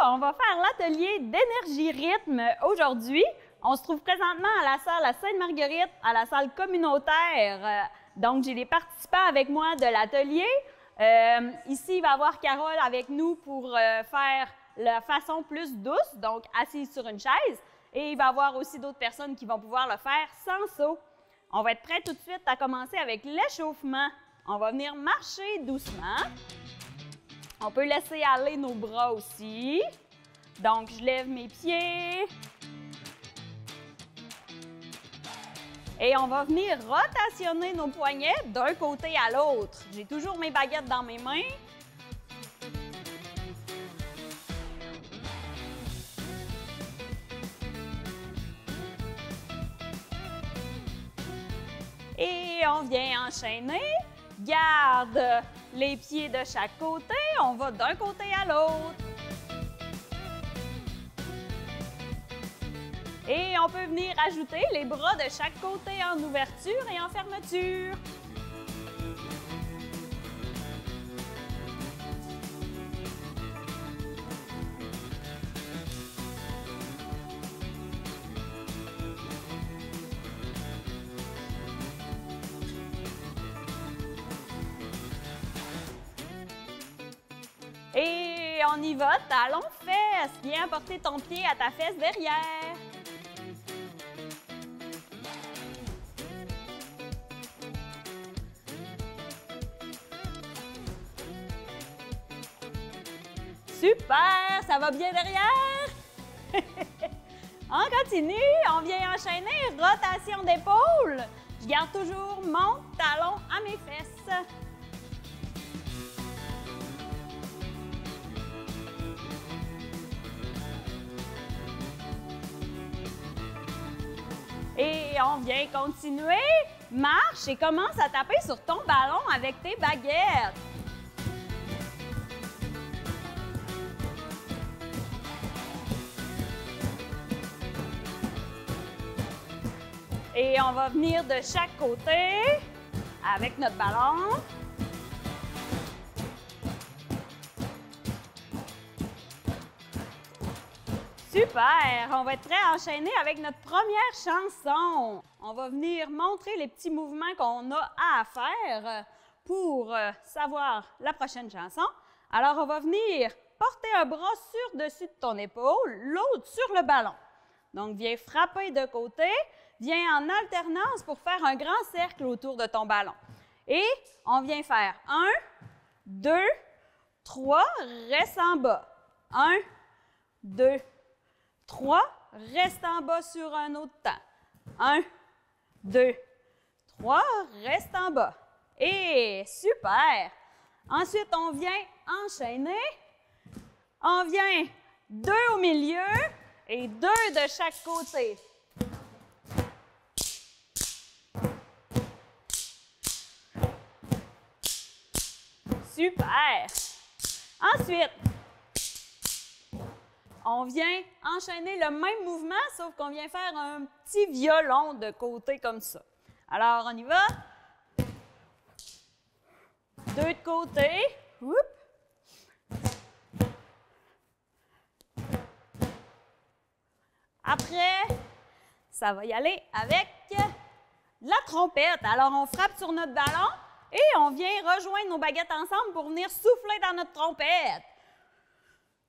on va faire l'atelier d'énergie rythme aujourd'hui. On se trouve présentement à la salle à Sainte-Marguerite, à la salle communautaire. Donc, j'ai les participants avec moi de l'atelier. Ici, il va y avoir Carole avec nous pour faire la façon plus douce, donc assise sur une chaise. Et il va y avoir aussi d'autres personnes qui vont pouvoir le faire sans saut. On va être prêt tout de suite à commencer avec l'échauffement. On va venir marcher doucement. On peut laisser aller nos bras aussi. Donc, je lève mes pieds. Et on va venir rotationner nos poignets d'un côté à l'autre. J'ai toujours mes baguettes dans mes mains. Et on vient enchaîner. Garde les pieds de chaque côté. On va d'un côté à l'autre. Et on peut venir ajouter les bras de chaque côté en ouverture et en fermeture. Et on y va, talon fesse. Viens porter ton pied à ta fesse derrière. Super! Ça va bien derrière? On continue, on vient enchaîner, rotation d'épaule. Je garde toujours mon talon à mes fesses. Et on vient continuer. Marche et commence à taper sur ton ballon avec tes baguettes. Et on va venir de chaque côté avec notre ballon. Super! On va être prêt à enchaîner avec notre première chanson. On va venir montrer les petits mouvements qu'on a à faire pour savoir la prochaine chanson. Alors, on va venir porter un bras sur-dessus de ton épaule, l'autre sur le ballon. Donc, viens frapper de côté. Viens en alternance pour faire un grand cercle autour de ton ballon. Et on vient faire 1, 2, 3, reste en bas. 1, 2, 3, reste en bas sur un autre temps. 1, 2, 3, reste en bas. Et super! Ensuite, on vient enchaîner. On vient 2 au milieu et 2 de chaque côté. Super! Ensuite, on vient enchaîner le même mouvement, sauf qu'on vient faire un petit violon de côté comme ça. Alors, on y va. 2 de côté. Oups. Après, ça va y aller avec la trompette. Alors, on frappe sur notre ballon. Et on vient rejoindre nos baguettes ensemble pour venir souffler dans notre trompette.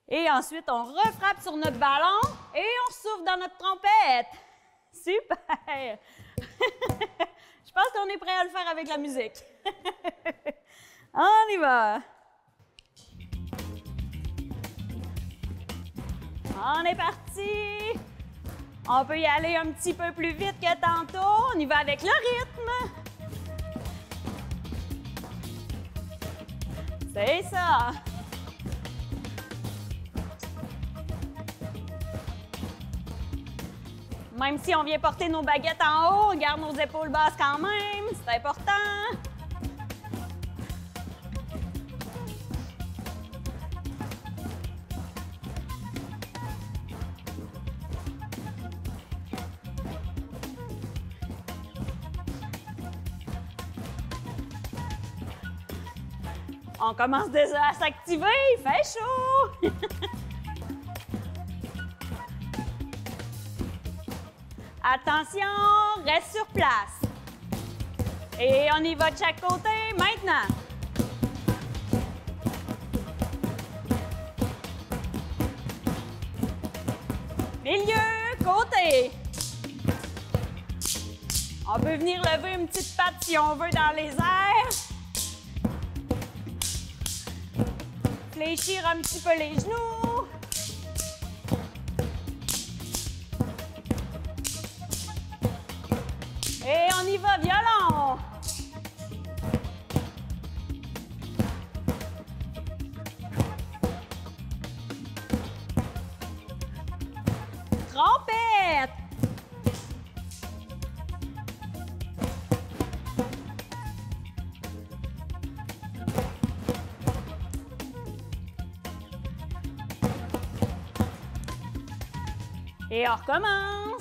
Et ensuite, on refrappe sur notre ballon et on souffle dans notre trompette. Super! Je pense qu'on est prêt à le faire avec la musique. On y va! On est parti! On peut y aller un petit peu plus vite que tantôt. On y va avec le rythme. C'est ça! Même si on vient porter nos baguettes en haut, on garde nos épaules basses quand même, c'est important. On commence déjà à s'activer, il fait chaud! Attention, reste sur place. Et on y va de chaque côté maintenant. Milieu, côté. On peut venir lever une petite patte si on veut dans les airs. Fléchir un petit peu les genoux. Et on y va violon. Trompette. Et on recommence.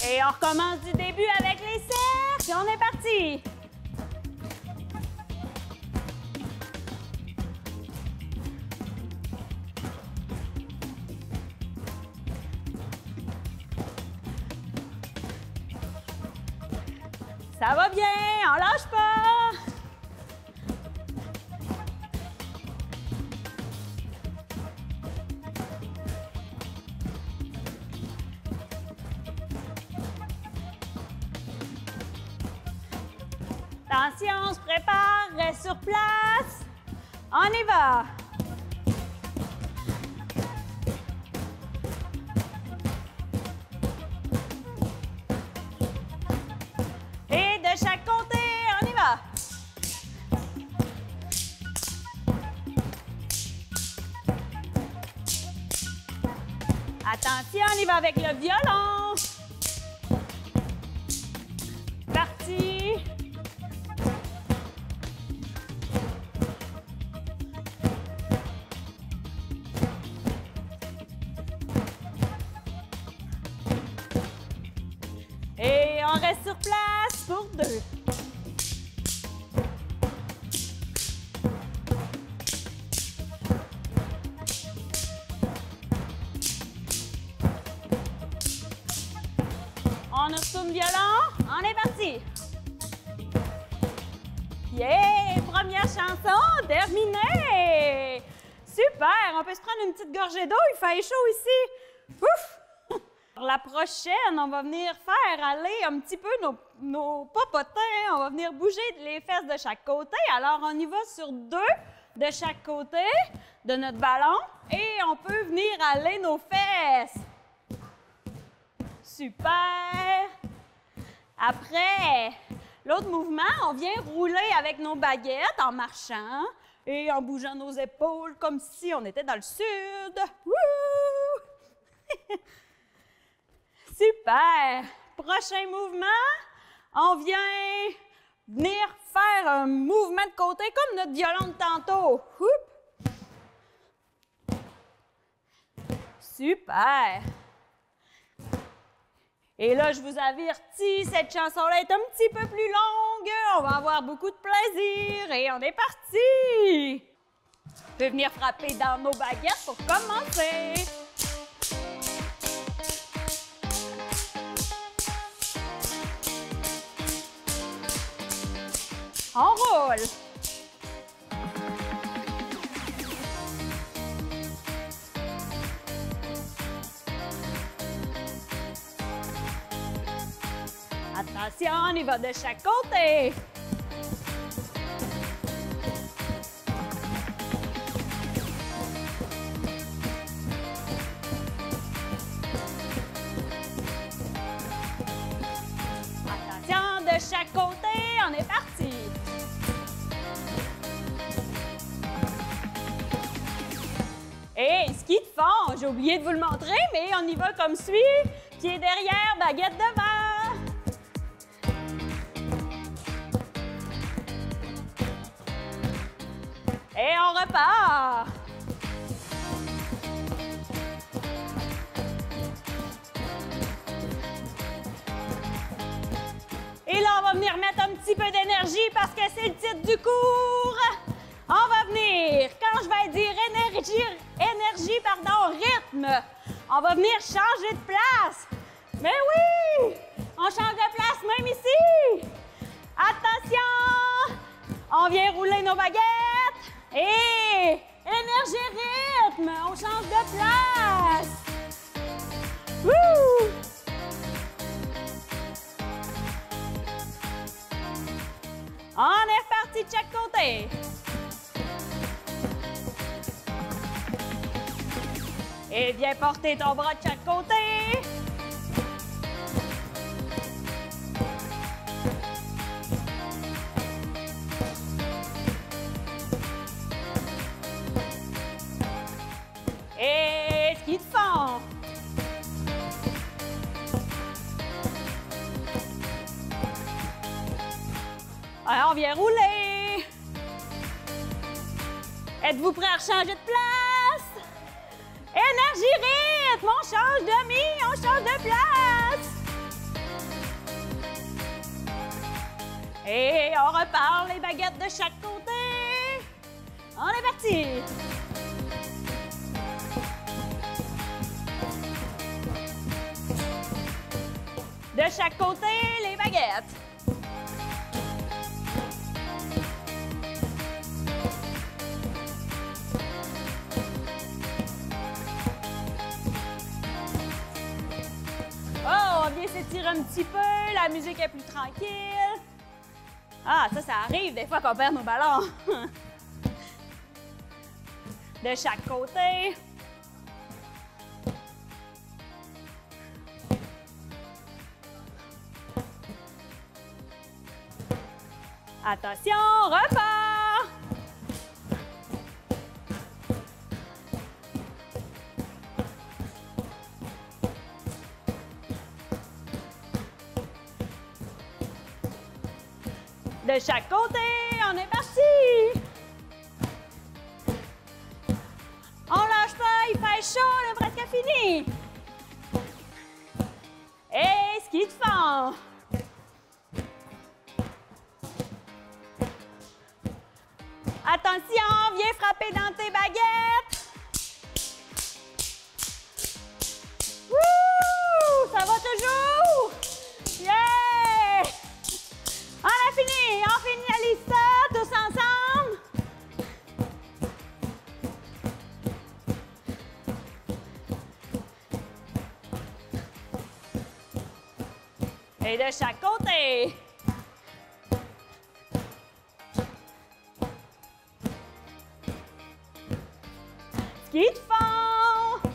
Et on recommence du début avec les cercles. On est parti. Ça va bien, on lâche pas. Attention, on se prépare, reste sur place. On y va. Et de chaque côté, on y va. Attention, on y va avec le violon. Parti. Et on reste sur place pour 2. On retourne violon, on est parti. Yeah! Première chanson terminée! Super! On peut se prendre une petite gorgée d'eau, il fait chaud ici. Ouf! Pour la prochaine, on va venir faire aller un petit peu nos popotins. On va venir bouger les fesses de chaque côté. Alors, on y va sur 2 de chaque côté de notre ballon et on peut venir aller nos fesses. Super! Après l'autre mouvement, on vient rouler avec nos baguettes en marchant et en bougeant nos épaules comme si on était dans le sud. Wouh! Super! Prochain mouvement, on vient venir faire un mouvement de côté comme notre violon de tantôt. Oup! Super! Et là, je vous avertis, cette chanson-là est un petit peu plus longue. On va avoir beaucoup de plaisir et on est parti! On peut venir frapper dans nos baguettes pour commencer. On roule! Attention, on y va de chaque côté! Attention, de chaque côté, on est parti! Et ski de fond, j'ai oublié de vous le montrer, mais on y va comme suit. Pied derrière, baguette devant. Et on repart. venir mettre un petit peu d'énergie parce que c'est le titre du cours. On va venir, quand je vais dire rythme, on va venir changer de place. Mais oui, on change de place même ici. Attention, on vient rouler nos baguettes et énergie, rythme, on change de place. Wouh! On est reparti de chaque côté. Et viens porter ton bras de chaque côté. Et ski de fond. Alors, on vient rouler. Êtes-vous prêts à changer de place? Énergie, rythme, on change de mi, on change de place. Et on repart les baguettes de chaque côté. On est parti. De chaque côté, les baguettes. Oh, on vient s'étirer un petit peu, la musique est plus tranquille. Ah, ça arrive des fois qu'on perd nos ballons. De chaque côté. Attention, repart! De chaque côté, on est parti! On lâche pas, il fait chaud, on est presque fini! Et ski de fond! Attention, viens frapper dans tes baguettes! Wouh! Ça va toujours? Yeah! On a fini! On finalise ça tous ensemble! Et de chaque côté! Ski de fond!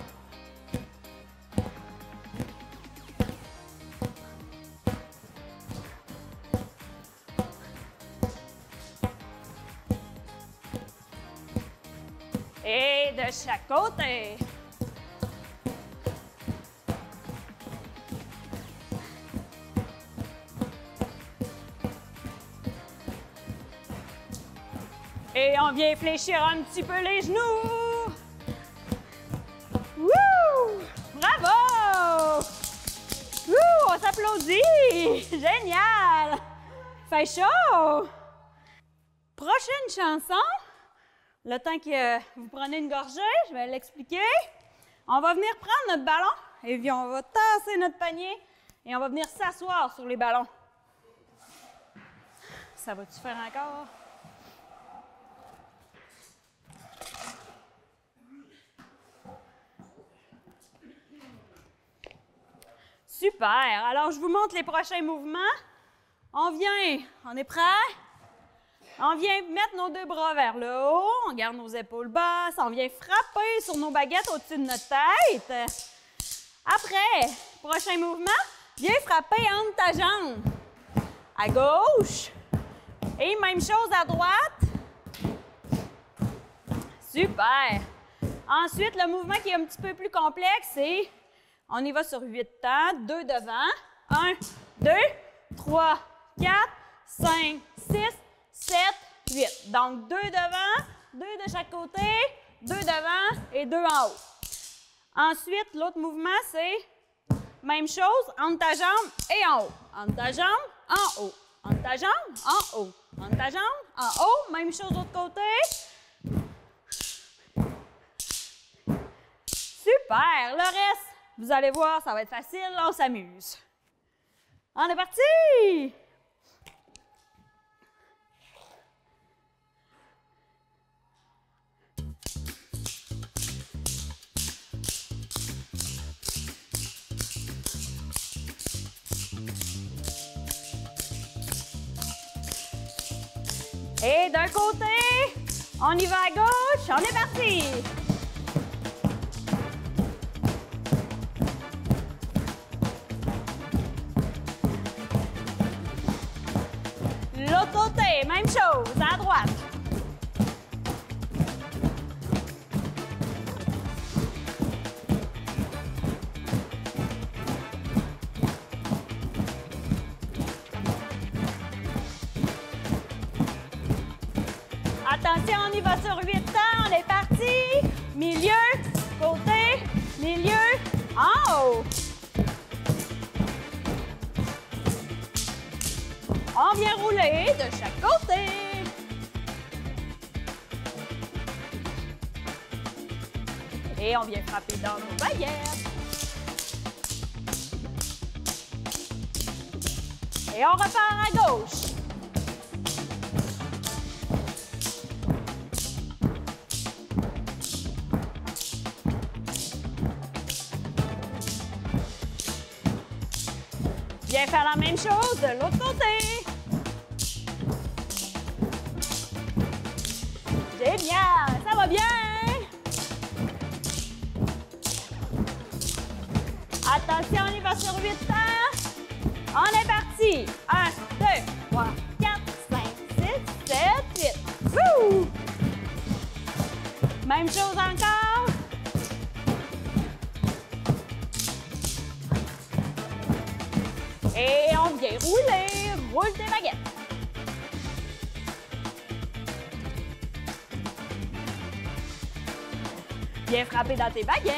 Et de chaque côté. Et on vient fléchir un petit peu les genoux. Wouh! Bravo! Wouh! On s'applaudit! Génial! Fait chaud! Prochaine chanson. Le temps que vous prenez une gorgée, je vais l'expliquer. On va venir prendre notre ballon et puis on va tasser notre panier et on va venir s'asseoir sur les ballons. Ça va-tu faire encore? Super! Alors, je vous montre les prochains mouvements. On est prêt? On vient mettre nos deux bras vers le haut, on garde nos épaules basses, on vient frapper sur nos baguettes au-dessus de notre tête. Après, prochain mouvement, viens frapper entre ta jambe à gauche et même chose à droite. Super! Ensuite, le mouvement qui est un petit peu plus complexe, c'est on y va sur 8 temps, 2 devant, 1, 2, 3, 4, 5, 6, 7, 8. Donc, 2 devant, 2 de chaque côté, 2 devant et 2 en haut. Ensuite, l'autre mouvement, c'est même chose entre ta jambe et en haut. Entre ta jambe, en haut. Entre ta jambe, en haut. Entre ta jambe, en haut. Même chose de l'autre côté. Super! Le reste, vous allez voir, ça va être facile. On s'amuse. On est parti! Et d'un côté, on y va à gauche, on est parti! L'autre côté, même chose, à droite. Attention, on y va sur 8 temps, on est parti. Milieu, côté, milieu, en haut. On vient rouler de chaque côté. Et on vient frapper dans nos baguettes. Et on repart à gauche. Viens faire la même chose de l'autre côté. Génial, ça va bien. Attention, on y va sur 8 temps. On est parti. 1, 2, 3, 4, 5, 6, 7, 8. Wouh! Même chose encore. Et on vient rouler. Roule tes baguettes. Viens frapper dans tes baguettes.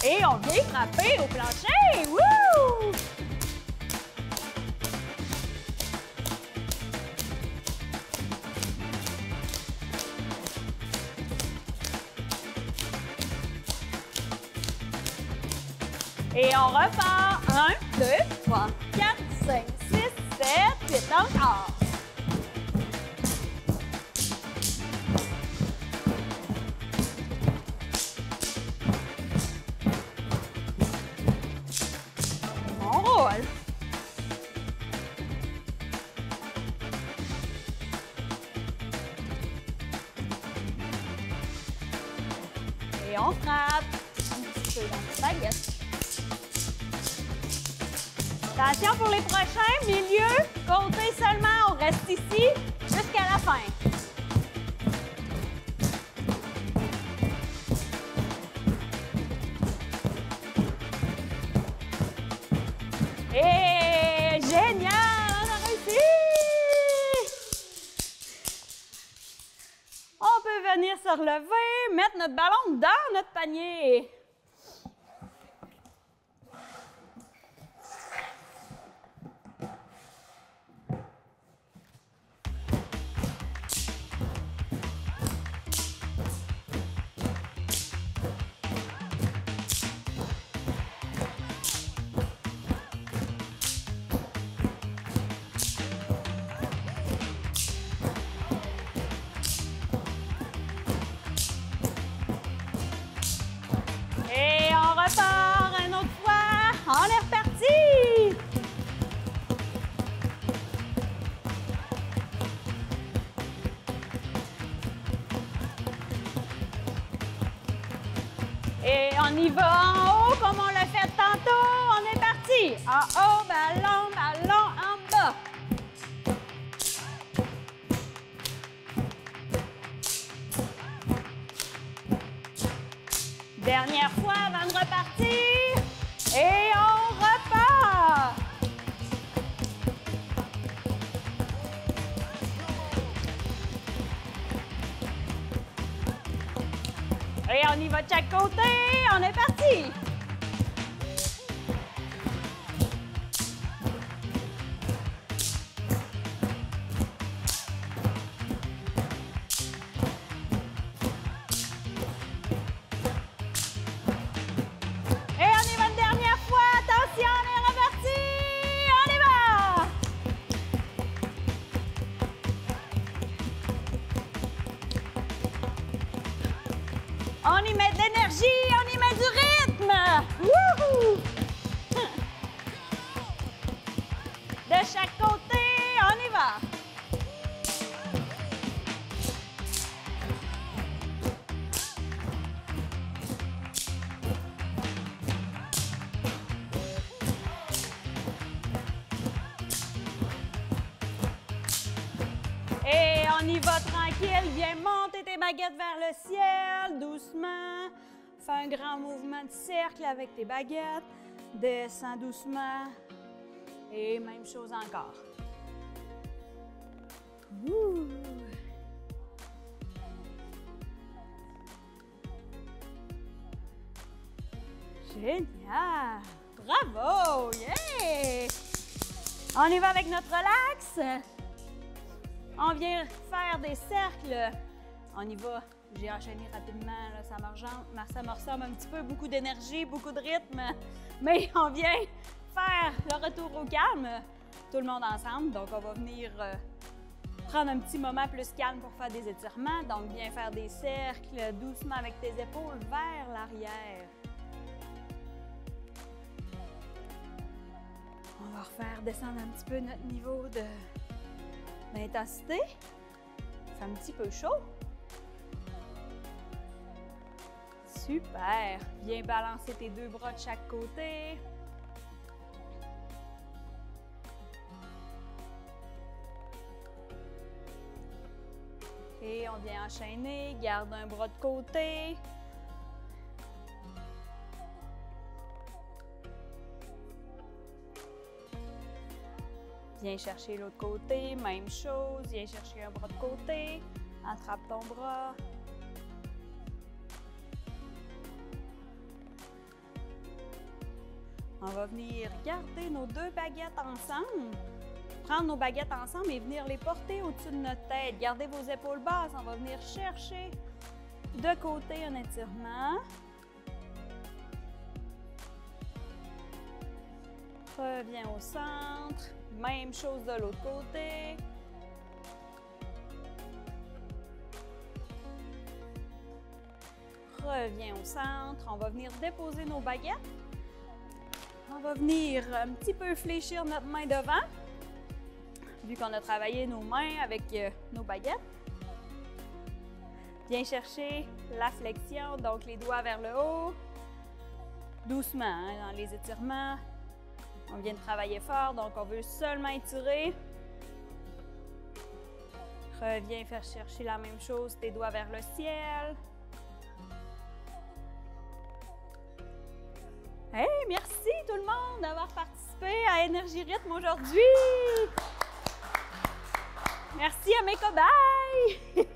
Et on vient frapper au plancher. Wouh! Et on repart. 1, 2, 3, 4, 5, 6, 7, 8. Encore. On roule. Et on frappe un petit peu dans la baguette. Attention pour les prochains, milieu, côté seulement, on reste ici jusqu'à la fin. Et génial, on a réussi! On peut venir se relever, mettre notre ballon dans notre panier. Une autre fois, on est reparti! Et on y va en haut comme on l'a fait tantôt, on est parti! En haut, ballon, ballon, en bas! Dernière fois avant de repartir. Et on repart. Et on y va de chaque côté. On est parti. chaque côté. On y va. Et on y va tranquille. Viens monter tes baguettes vers le ciel, doucement. Fais un grand mouvement de cercle avec tes baguettes. Descends doucement. Et même chose encore. Ouh. Génial! Bravo! Yeah! On y va avec notre relax. On vient faire des cercles. On y va. J'ai enchaîné rapidement, là, ça me ressemble un petit peu, beaucoup d'énergie, beaucoup de rythme. Mais on vient faire le retour au calme, tout le monde ensemble. Donc, on va venir prendre un petit moment plus calme pour faire des étirements. Donc, viens faire des cercles doucement avec tes épaules vers l'arrière. On va refaire descendre un petit peu notre niveau d'intensité. C'est un petit peu chaud. Super! Viens balancer tes deux bras de chaque côté. Et on vient enchaîner, garde un bras de côté. Viens chercher l'autre côté, même chose. Viens chercher un bras de côté. Attrape ton bras. On va venir garder nos deux baguettes ensemble. Prendre nos baguettes ensemble et venir les porter au-dessus de notre tête. Gardez vos épaules basses. On va venir chercher de côté un étirement. Reviens au centre. Même chose de l'autre côté. Reviens au centre. On va venir déposer nos baguettes. On va venir un petit peu fléchir notre main devant, vu qu'on a travaillé nos mains avec nos baguettes. Viens chercher la flexion, donc les doigts vers le haut. Doucement, hein, dans les étirements. On vient de travailler fort, donc on veut seulement étirer. Reviens faire chercher la même chose, tes doigts vers le ciel. Hey, merci tout le monde d'avoir participé à Énergie Rythme aujourd'hui. Merci à mes cobayes.